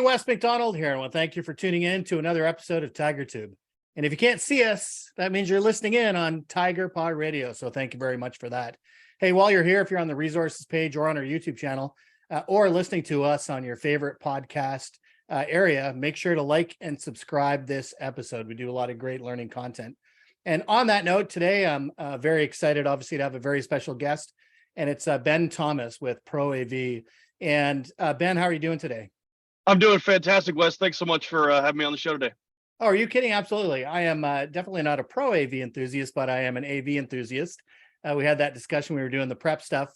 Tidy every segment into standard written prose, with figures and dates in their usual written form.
West McDonald here, and thank you for tuning in to another episode of TigerTube. And if you can't see us, that means you're listening in on Tigerpaw Radio. So thank you very much for that. Hey, while you're here, if you're on the resources page or on our YouTube channel, or listening to us on your favorite podcast area, make sure to like and subscribe this episode. We do a lot of great learning content. And on that note, today I'm very excited, obviously, to have a very special guest, and it's Ben Thomas with ProAV. And Ben, how are you doing today? I'm doing fantastic, Wes. Thanks so much for having me on the show today. Oh, are you kidding? Absolutely. I am definitely not a pro AV enthusiast, but I am an AV enthusiast. We had that discussion. We were doing the prep stuff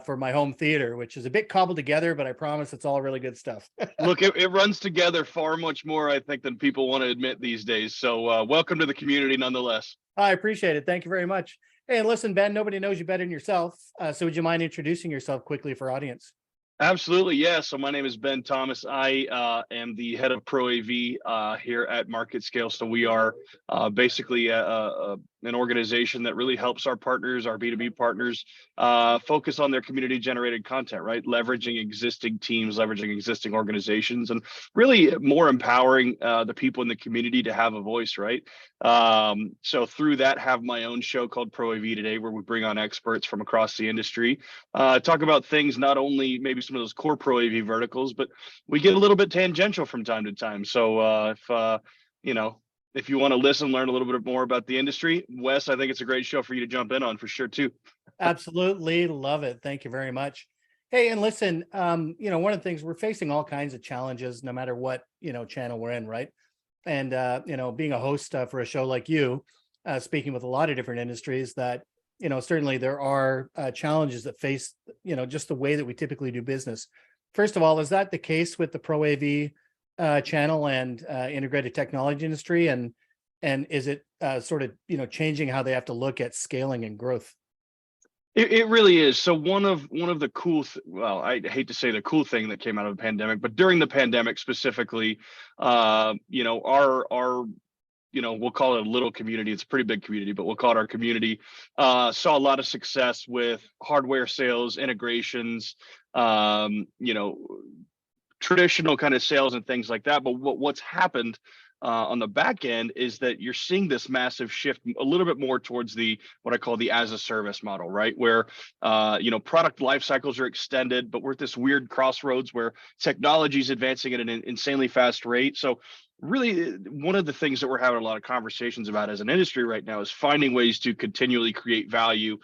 for my home theater, which is a bit cobbled together, but I promise it's all really good stuff. Look, it runs together far much more, I think, than people want to admit these days. So welcome to the community nonetheless. I appreciate it. Thank you very much. Hey, and listen, Ben, nobody knows you better than yourself. So would you mind introducing yourself quickly for our audience? Absolutely, yeah. So my name is Ben Thomas. I am the head of ProAV here at Marketscale. So we are basically an organization that really helps our partners, our B2B partners, focus on their community-generated content, right? Leveraging existing teams, leveraging existing organizations, and really more empowering the people in the community to have a voice, right? So through that, have my own show called ProAV Today, where we bring on experts from across the industry, talk about things, not only maybe some of those core ProAV verticals, but we get a little bit tangential from time to time. So if you want to listen, learn a little bit more about the industry, Wes, I think it's a great show for you to jump in on for sure too. Absolutely love it. Thank you very much. Hey, and listen, one of the things, we're facing all kinds of challenges, no matter what, channel we're in, right? And, being a host for a show like you, speaking with a lot of different industries, that, certainly there are challenges that face, just the way that we typically do business. First of all, is that the case with the ProAV channel and integrated technology industry? And is it sort of, changing how they have to look at scaling and growth? It really is. So one of the cool, I hate to say the cool thing that came out of the pandemic, but during the pandemic specifically, our we'll call it a little community. It's a pretty big community, but we'll call it our community. Saw a lot of success with hardware sales, integrations, traditional kind of sales and things like that. But what's happened on the back end is that you're seeing this massive shift a little bit more towards what I call the as a service model, right? Where product life cycles are extended, but we're at this weird crossroads where technology is advancing at an insanely fast rate. So really, one of the things that we're having a lot of conversations about as an industry right now is finding ways to continually create value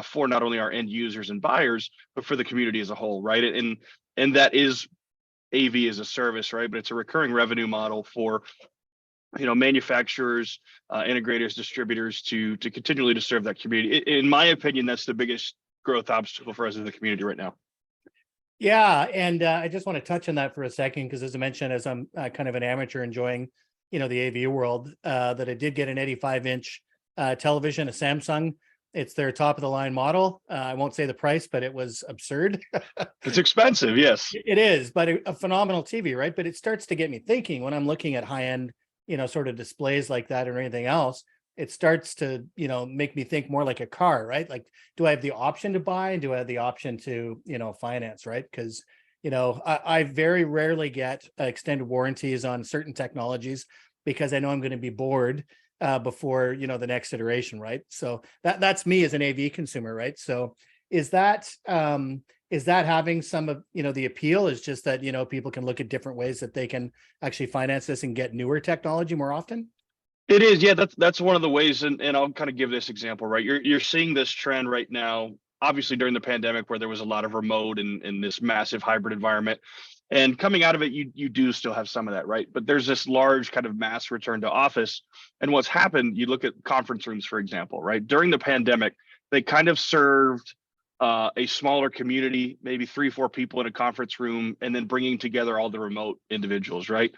for not only our end users and buyers, but for the community as a whole, right? And that is AV as a service, right? But it's a recurring revenue model for manufacturers, integrators, distributors to continually to serve that community. In my opinion, that's the biggest growth obstacle for us as a community right now. Yeah, and I just want to touch on that for a second, because as I mentioned, as I'm kind of an amateur enjoying, the AV world, that I did get an 85-inch television, a Samsung. It's their top of the line model. I won't say the price, but it was absurd. It's expensive, yes. It is, but a phenomenal TV, right? But it starts to get me thinking when I'm looking at high-end, sort of displays like that or anything else. It starts to, make me think more like a car, right? Like, do I have the option to buy, and do I have the option to, finance, right? Because, I very rarely get extended warranties on certain technologies, because I know I'm going to be bored before, the next iteration, right? So that's me as an AV consumer, right? So is that having some of, the appeal is just that, people can look at different ways that they can actually finance this and get newer technology more often? It is, yeah. That's one of the ways, and I'll kind of give this example, right? You're seeing this trend right now, obviously during the pandemic, where there was a lot of remote and this massive hybrid environment, and coming out of it, you do still have some of that, right? But there's this large kind of mass return to office, and what's happened, you look at conference rooms, for example, right? During the pandemic, they kind of served a smaller community, maybe 3-4 people in a conference room, and then bringing together all the remote individuals, right?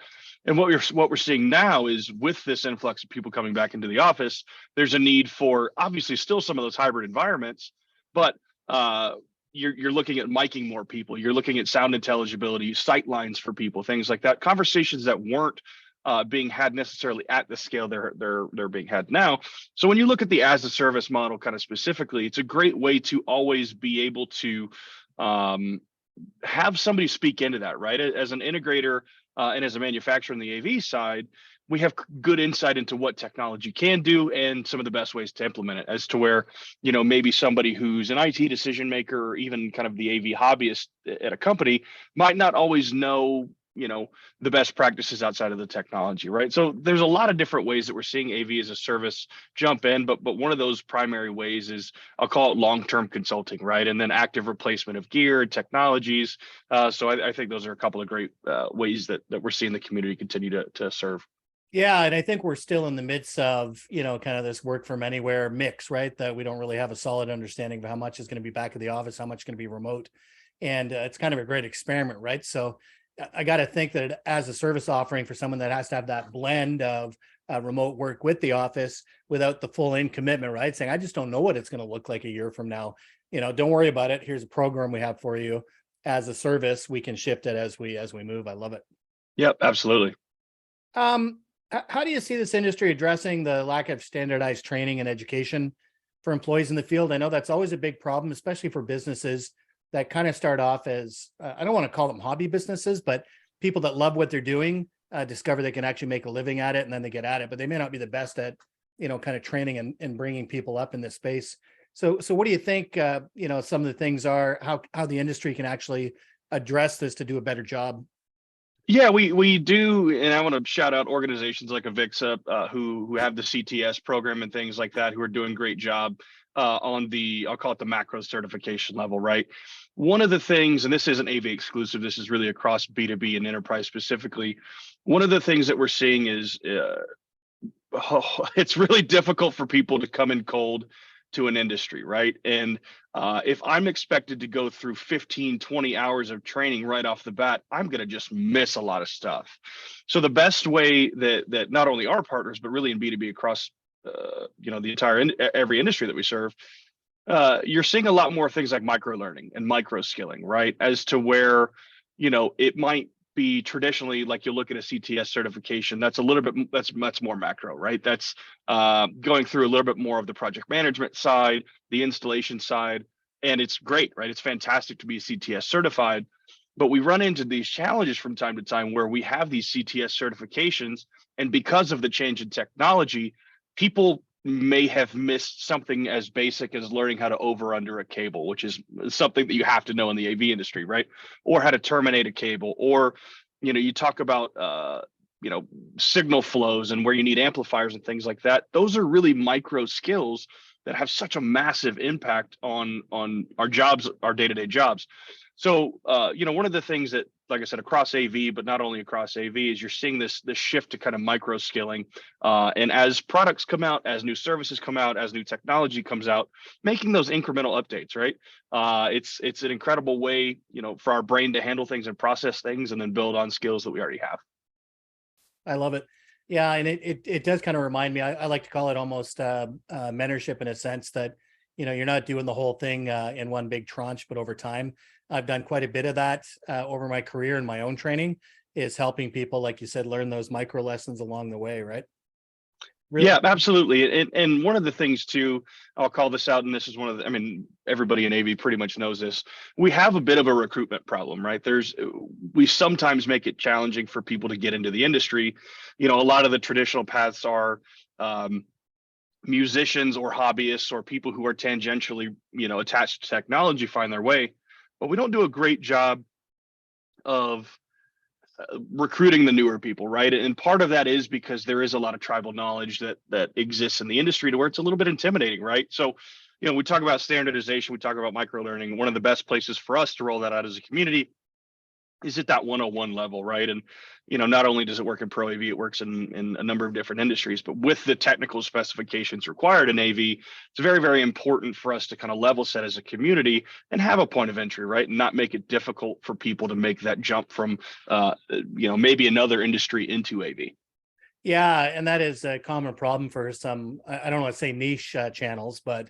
And what we're seeing now is, with this influx of people coming back into the office, there's a need for obviously still some of those hybrid environments, but you're looking at miking more people, you're looking at sound intelligibility, sight lines for people, things like that, conversations that weren't being had necessarily at the scale they're being had now. So when you look at the as a service model kind of specifically, it's a great way to always be able to have somebody speak into that, right? As an integrator and as a manufacturer on the AV side, we have good insight into what technology can do and some of the best ways to implement it, as to where, maybe somebody who's an IT decision maker or even kind of the AV hobbyist at a company might not always know, the best practices outside of the technology, right? So there's a lot of different ways that we're seeing AV as a service jump in, but one of those primary ways is, I'll call it long-term consulting, right? And then active replacement of gear, technologies. So I think those are a couple of great ways that we're seeing the community continue to serve. Yeah, and I think we're still in the midst of, kind of this work from anywhere mix, right? That we don't really have a solid understanding of how much is going to be back at the office, how much is going to be remote. And it's kind of a great experiment, right? So I got to think that as a service offering for someone that has to have that blend of remote work with the office without the full in commitment, right? Saying, I just don't know what it's going to look like a year from now. Don't worry about it. Here's a program we have for you. As a service, we can shift it as we move. I love it. Yep, absolutely. How do you see this industry addressing the lack of standardized training and education for employees in the field? I know that's always a big problem, especially for businesses that kind of start off as, I don't want to call them hobby businesses, but people that love what they're doing, discover they can actually make a living at it, and then they get at it, but they may not be the best at, kind of training and bringing people up in this space. So what do you think, some of the things are, how the industry can actually address this to do a better job? Yeah, we do, and I want to shout out organizations like Avixa, who have the CTS program and things like that, who are doing a great job on the, I'll call it the macro certification level, right? One of the things, and this isn't AV exclusive, this is really across B2B and enterprise specifically. One of the things that we're seeing is it's really difficult for people to come in cold to an industry, right? And if I'm expected to go through 15, 20 hours of training right off the bat, I'm going to just miss a lot of stuff. So the best way that not only our partners, but really in B2B across, the entire, every industry that we serve, you're seeing a lot more things like micro learning and micro skilling, right? As to where, it might be traditionally, like you look at a CTS certification, that's a little bit, that's much more macro, right? That's going through a little bit more of the project management side, the installation side, and it's great, right? It's fantastic to be CTS certified, but we run into these challenges from time to time where we have these CTS certifications, and because of the change in technology, people may have missed something as basic as learning how to over under a cable, which is something that you have to know in the AV industry, right? Or how to terminate a cable, or you talk about signal flows and where you need amplifiers and things like that. Those are really micro skills that have such a massive impact on our jobs, our day-to-day jobs. So one of the things that, like I said, across AV, but not only across AV, is you're seeing this shift to kind of micro skilling. And as products come out, as new services come out, as new technology comes out, making those incremental updates, right? It's an incredible way, for our brain to handle things and process things, and then build on skills that we already have. I love it. Yeah, and it does kind of remind me. I like to call it almost mentorship, in a sense that you're not doing the whole thing in one big tranche, but over time. I've done quite a bit of that over my career, and my own training is helping people, like you said, learn those micro lessons along the way, right? Really? Yeah, absolutely. And one of the things too, I'll call this out, and this is one of the, everybody in AV pretty much knows this. We have a bit of a recruitment problem, right? We sometimes make it challenging for people to get into the industry. A lot of the traditional paths are musicians or hobbyists or people who are tangentially, attached to technology find their way. But we don't do a great job of recruiting the newer people, right? And part of that is because there is a lot of tribal knowledge that exists in the industry, to where it's a little bit intimidating, right? So, we talk about standardization, we talk about micro learning. One of the best places for us to roll that out as a community is at that 101 level, right? And not only does it work in ProAV, it works in a number of different industries, but with the technical specifications required in AV, it's very, very important for us to kind of level set as a community and have a point of entry, right? And not make it difficult for people to make that jump from maybe another industry into AV. Yeah, and that is a common problem for some, I don't want to say niche channels, but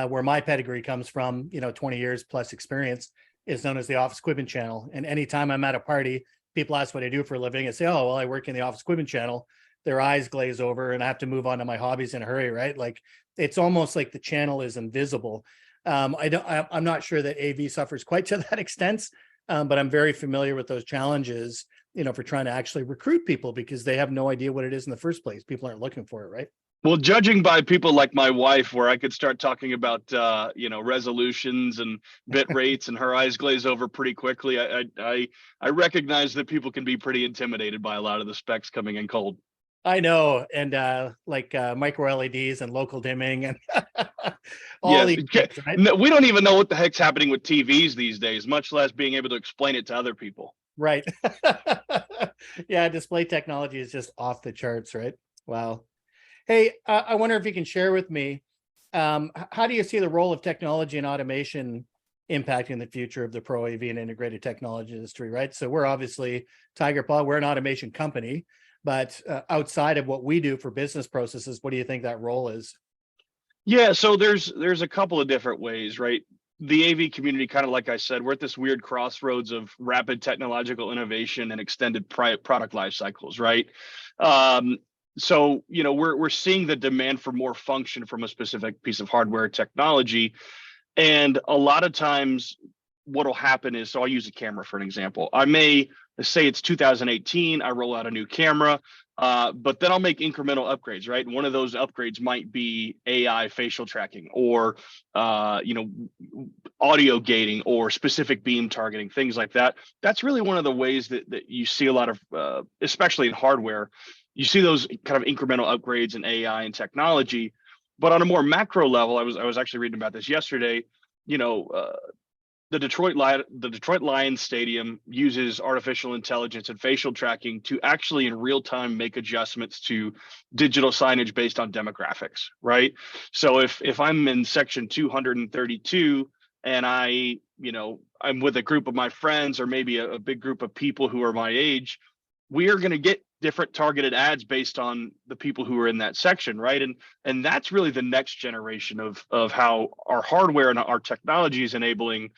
where my pedigree comes from, 20 years plus experience, is known as the office equipment channel. And anytime I'm at a party, people ask what I do for a living. I say, oh, well, I work in the office equipment channel. Their eyes glaze over and I have to move on to my hobbies in a hurry, right? Like, it's almost like the channel is invisible. I'm not sure that AV suffers quite to that extent, but I'm very familiar with those challenges, for trying to actually recruit people because they have no idea what it is in the first place. People aren't looking for it, right? Well, judging by people like my wife, where I could start talking about resolutions and bit rates, and her eyes glaze over pretty quickly, I recognize that people can be pretty intimidated by a lot of the specs coming in cold. I know, and like micro LEDs and local dimming and all Yeah, these things, right? no, we don't even know what the heck's happening with TVs these days, much less being able to explain it to other people. Right. Yeah, display technology is just off the charts, right? Wow. Hey, I wonder if you can share with me, how do you see the role of technology and automation impacting the future of the Pro AV and integrated technology industry, right? So we're obviously Tigerpaw, we're an automation company, but outside of what we do for business processes, what do you think that role is? Yeah, so there's a couple of different ways, right? The AV community, kind of like I said, we're at this weird crossroads of rapid technological innovation and extended product life cycles, right? So we're seeing the demand for more function from a specific piece of hardware technology, and a lot of times what'll happen is, so I'll use a camera for an example. I may say it's 2018, I roll out a new camera, but then I'll make incremental upgrades, right? And one of those upgrades might be AI facial tracking, or audio gating, or specific beam targeting, things like that. That's really one of the ways that you see a lot of, especially in hardware, you see those kind of incremental upgrades in AI and technology. But on a more macro level, I was actually reading about this yesterday. The Detroit Lions Stadium uses artificial intelligence and facial tracking to actually in real time make adjustments to digital signage based on demographics, right? So if I'm in section 232 and I'm with a group of my friends, or maybe a big group of people who are my age, we are going to get different targeted ads based on the people who are in that section, right? And that's really the next generation of how our hardware and our technology is enabling,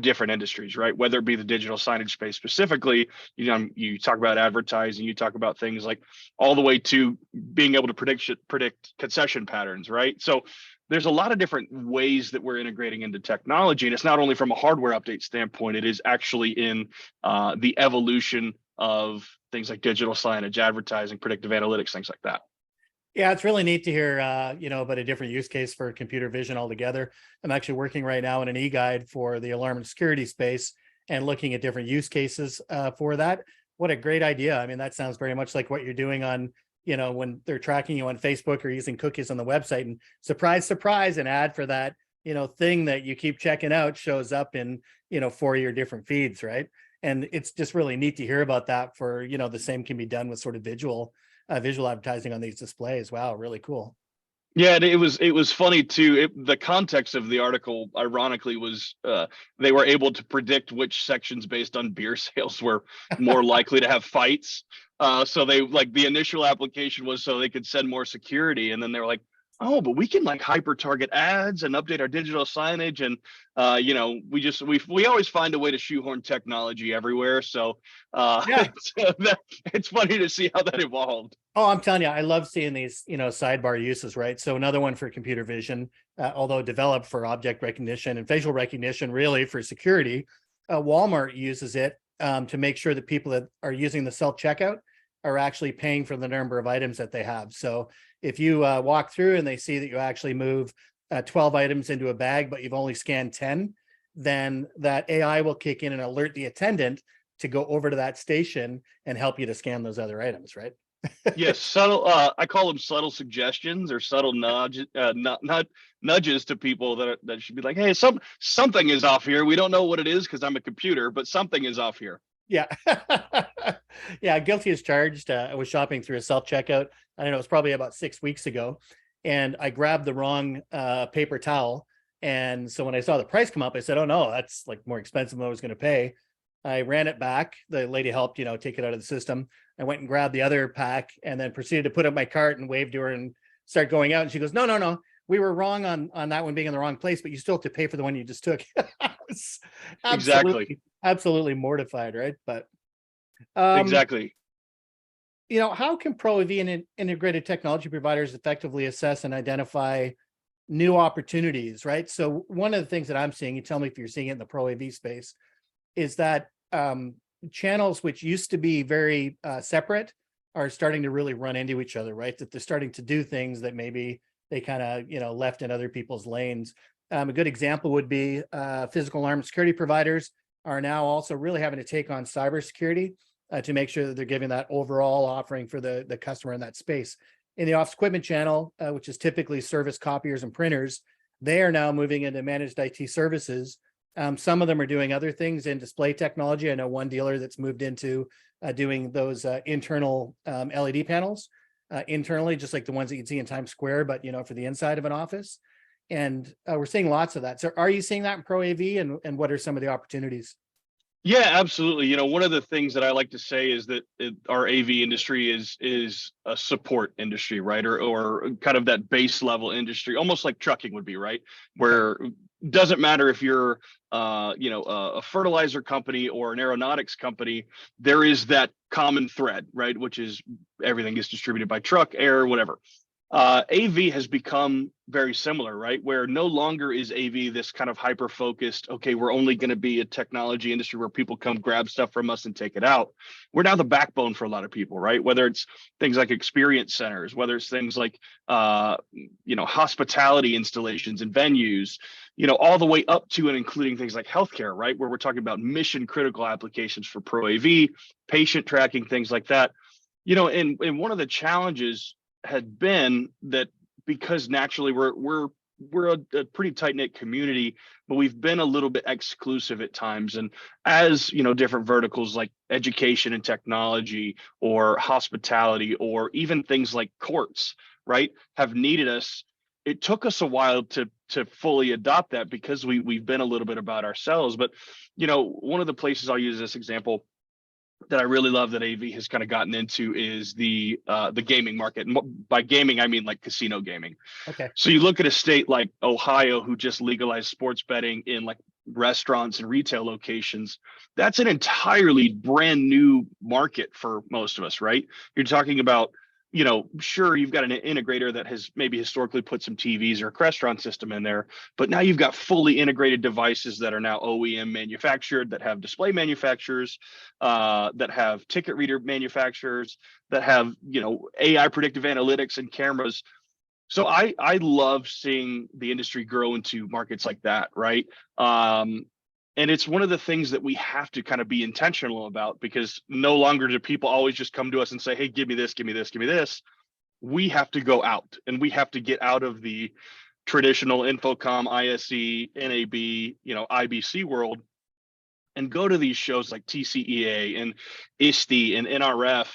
different industries, right? Whether it be the digital signage space specifically, you talk about advertising, you talk about things like all the way to being able to predict concession patterns, right? So there's a lot of different ways that we're integrating into technology, and it's not only from a hardware update standpoint, it is actually in the evolution of things like digital signage, advertising, predictive analytics, things like that. Yeah, it's really neat to hear, about a different use case for computer vision altogether. I'm actually working right now in an e-guide for the alarm and security space and looking at different use cases for that. What a great idea. I mean, that sounds very much like what you're doing on, when they're tracking you on Facebook or using cookies on the website, and surprise, surprise, an ad for that, thing that you keep checking out shows up in, 4 of your different feeds, right? And it's just really neat to hear about that for, the same can be done with sort of visual advertising on these displays. Wow, really cool. Yeah, and it was funny too. The context of the article, ironically, was they were able to predict which sections based on beer sales were more likely to have fights. So they, like, the initial application was so they could send more security, and then they were like, oh, but we can like hyper target ads and update our digital signage, and we always find a way to shoehorn technology everywhere. So Yeah. it's funny to see how that evolved. Oh, I'm telling you, I love seeing these, sidebar uses, right? So another one for computer vision, although developed for object recognition and facial recognition, really for security. Walmart uses it to make sure that people that are using the self-checkout are actually paying for the number of items that they have. So if you walk through and they see that you actually move 12 items into a bag, but you've only scanned 10, then that AI will kick in and alert the attendant to go over to that station and help you to scan those other items, right? Yes, subtle. I call them subtle suggestions or subtle not nudges to people that should be like, hey, something is off here. We don't know what it is because I'm a computer, but something is off here. Yeah. Yeah, guilty as charged. I was shopping through a self-checkout. I don't know, it was probably about 6 weeks ago. And I grabbed the wrong paper towel. And so when I saw the price come up, I said, oh no, that's like more expensive than I was going to pay. I ran it back. The lady helped, take it out of the system. I went and grabbed the other pack and then proceeded to put up my cart and waved to her and start going out. And she goes, no. We were wrong on that one being in the wrong place, but you still have to pay for the one you just took. Exactly. Absolutely mortified, right? But Exactly. how can ProAV and integrated technology providers effectively assess and identify new opportunities, right? So one of the things that I'm seeing, you tell me if you're seeing it in the ProAV space, is that channels which used to be very separate are starting to really run into each other, right? That they're starting to do things that maybe they kind of, left in other people's lanes. A good example would be physical alarm security providers are now also really having to take on cybersecurity to make sure that they're giving that overall offering for the customer in that space. In the office equipment channel, which is typically service copiers and printers, they are now moving into managed IT services. Some of them are doing other things in display technology. I know one dealer that's moved into doing those internal LED panels internally, just like the ones that you'd see in Times Square, but for the inside of an office. And we're seeing lots of that. So are you seeing that in ProAV, and what are some of the opportunities? Yeah, absolutely. One of the things that I like to say is that our AV industry is a support industry, right? Or kind of that base level industry, almost like trucking would be, right? Where doesn't matter if you're a fertilizer company or an aeronautics company, there is that common thread, right? Which is everything is distributed by truck, air, whatever. AV has become very similar, right? Where no longer is AV this kind of hyper focused, okay, we're only going to be a technology industry where people come grab stuff from us and take it out. We're now the backbone for a lot of people, right? Whether it's things like experience centers, whether it's things like, hospitality installations and venues, all the way up to and including things like healthcare, right? Where we're talking about mission critical applications for ProAV, patient tracking, things like that. And one of the challenges had been that because naturally we're a pretty tight-knit community, but we've been a little bit exclusive at times. And as different verticals like education and technology or hospitality or even things like courts, right, have needed us, it took us a while to fully adopt that because we've been a little bit about ourselves. But one of the places I'll use this example that I really love that AV has kind of gotten into is the gaming market. And by gaming, I mean like casino gaming. Okay. So you look at a state like Ohio, who just legalized sports betting in like restaurants and retail locations. That's an entirely brand new market for most of us, right? You're talking about, sure, you've got an integrator that has maybe historically put some TVs or a Crestron system in there, but now you've got fully integrated devices that are now OEM manufactured, that have display manufacturers, that have ticket reader manufacturers, that have, AI predictive analytics and cameras. So I love seeing the industry grow into markets like that, right? And it's one of the things that we have to kind of be intentional about, because no longer do people always just come to us and say, hey, give me this, give me this, give me this. We have to go out and we have to get out of the traditional Infocom, ISE, NAB, IBC world and go to these shows like TCEA and ISTE and NRF.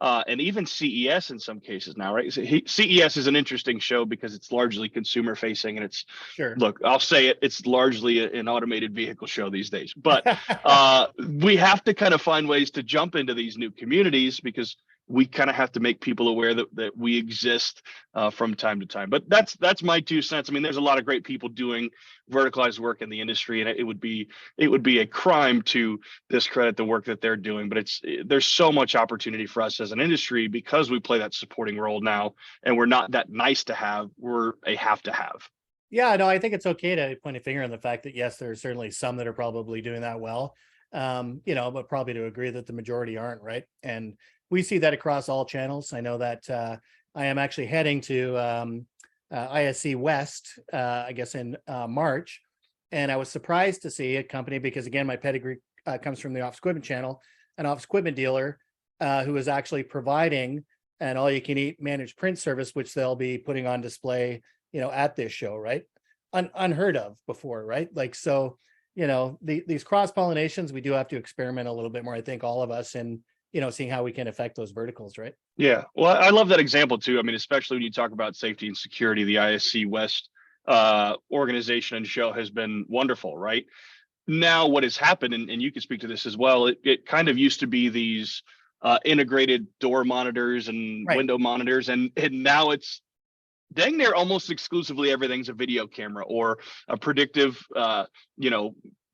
And even CES in some cases now, right? So CES is an interesting show because it's largely consumer facing, and it's Sure. Look, I'll say it, it's largely an automated vehicle show these days. But we have to kind of find ways to jump into these new communities because we kind of have to make people aware that we exist from time to time. But that's my 2 cents. I mean, there's a lot of great people doing verticalized work in the industry, and it would be a crime to discredit the work that they're doing. But there's so much opportunity for us as an industry because we play that supporting role now, and we're not that nice to have, we're a have to have. Yeah, no, I think it's okay to point a finger on the fact that yes, there's certainly some that are probably doing that well, but probably to agree that the majority aren't, right? And we see that across all channels. I know that I am actually heading to ISC West, I guess in March, and I was surprised to see a company because again, my pedigree comes from the office equipment channel, an office equipment dealer who is actually providing an all-you-can-eat managed print service, which they'll be putting on display, at this show, right? Unheard of before, right? Like so, these cross pollinations, we do have to experiment a little bit more. I think all of us, and seeing how we can affect those verticals, right? Yeah, well, I love that example too. I mean, especially when you talk about safety and security, the ISC West organization and show has been wonderful, right? Now, what has happened, and you can speak to this as well, it kind of used to be these integrated door monitors and window monitors, and now it's dang near almost exclusively everything's a video camera or a predictive,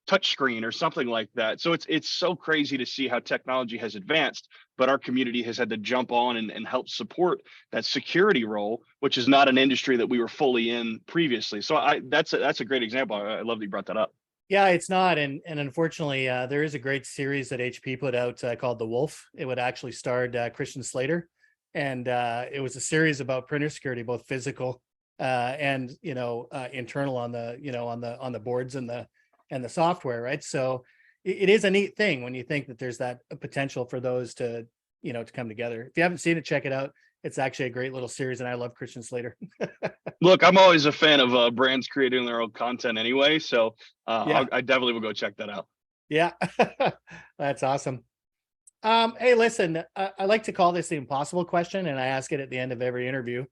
touch screen or something like that. So it's so crazy to see how technology has advanced, but our community has had to jump on and help support that security role, which is not an industry that we were fully in previously. So that's a great example. I love that you brought that up. Yeah, it's not. And unfortunately, there is a great series that HP put out called The Wolf. It would actually starred Christian Slater. And it was a series about printer security, both physical and, internal on the, on the boards and the software, right? So it is a neat thing when you think that there's that potential for those to, to come together. If you haven't seen it, check it out. It's actually a great little series, and I love Christian Slater. Look, I'm always a fan of brands creating their own content anyway, so Yeah. I definitely will go check that out. Yeah. That's awesome. Hey, listen, I like to call this the impossible question, and I ask it at the end of every interview.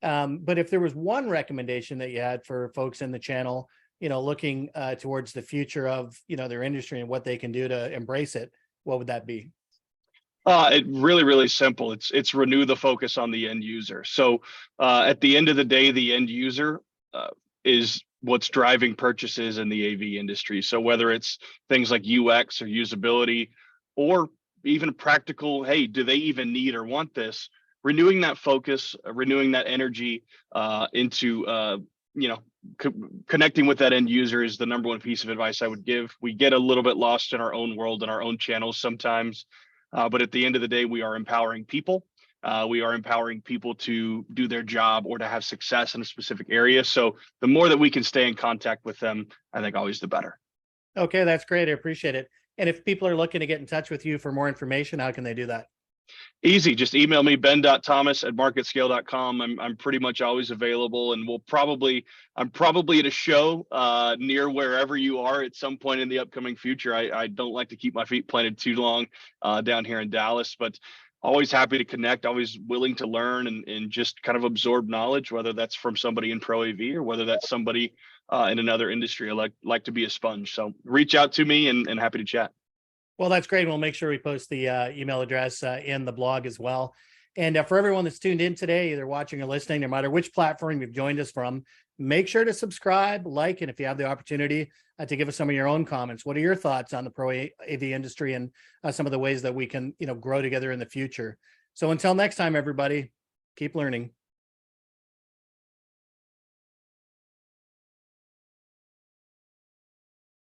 But if there was one recommendation that you had for folks in the channel, looking towards the future of, their industry and what they can do to embrace it, what would that be? It really simple. It's renew the focus on the end user. So at the end of the day, the end user is what's driving purchases in the AV industry. So whether it's things like UX or usability, or even practical, hey, do they even need or want this? Renewing that focus, renewing that energy into connecting with that end user is the number one piece of advice I would give. We get a little bit lost in our own world and our own channels sometimes. But at the end of the day, we are empowering people. We are empowering people to do their job or to have success in a specific area. So the more that we can stay in contact with them, I think always the better. Okay, that's great. I appreciate it. And if people are looking to get in touch with you for more information, how can they do that? Easy. Just email me, ben.thomas@marketscale.com. I'm pretty much always available, and I'm probably at a show near wherever you are at some point in the upcoming future. I don't like to keep my feet planted too long down here in Dallas, but always happy to connect, always willing to learn and just kind of absorb knowledge, whether that's from somebody in ProAV or whether that's somebody in another industry. I like to be a sponge. So reach out to me and happy to chat. Well, that's great. We'll make sure we post the email address in the blog as well. And for everyone that's tuned in today, either watching or listening, no matter which platform you've joined us from, make sure to subscribe, like, and if you have the opportunity to give us some of your own comments. What are your thoughts on the Pro AV industry and some of the ways that we can, grow together in the future? So until next time, everybody, keep learning.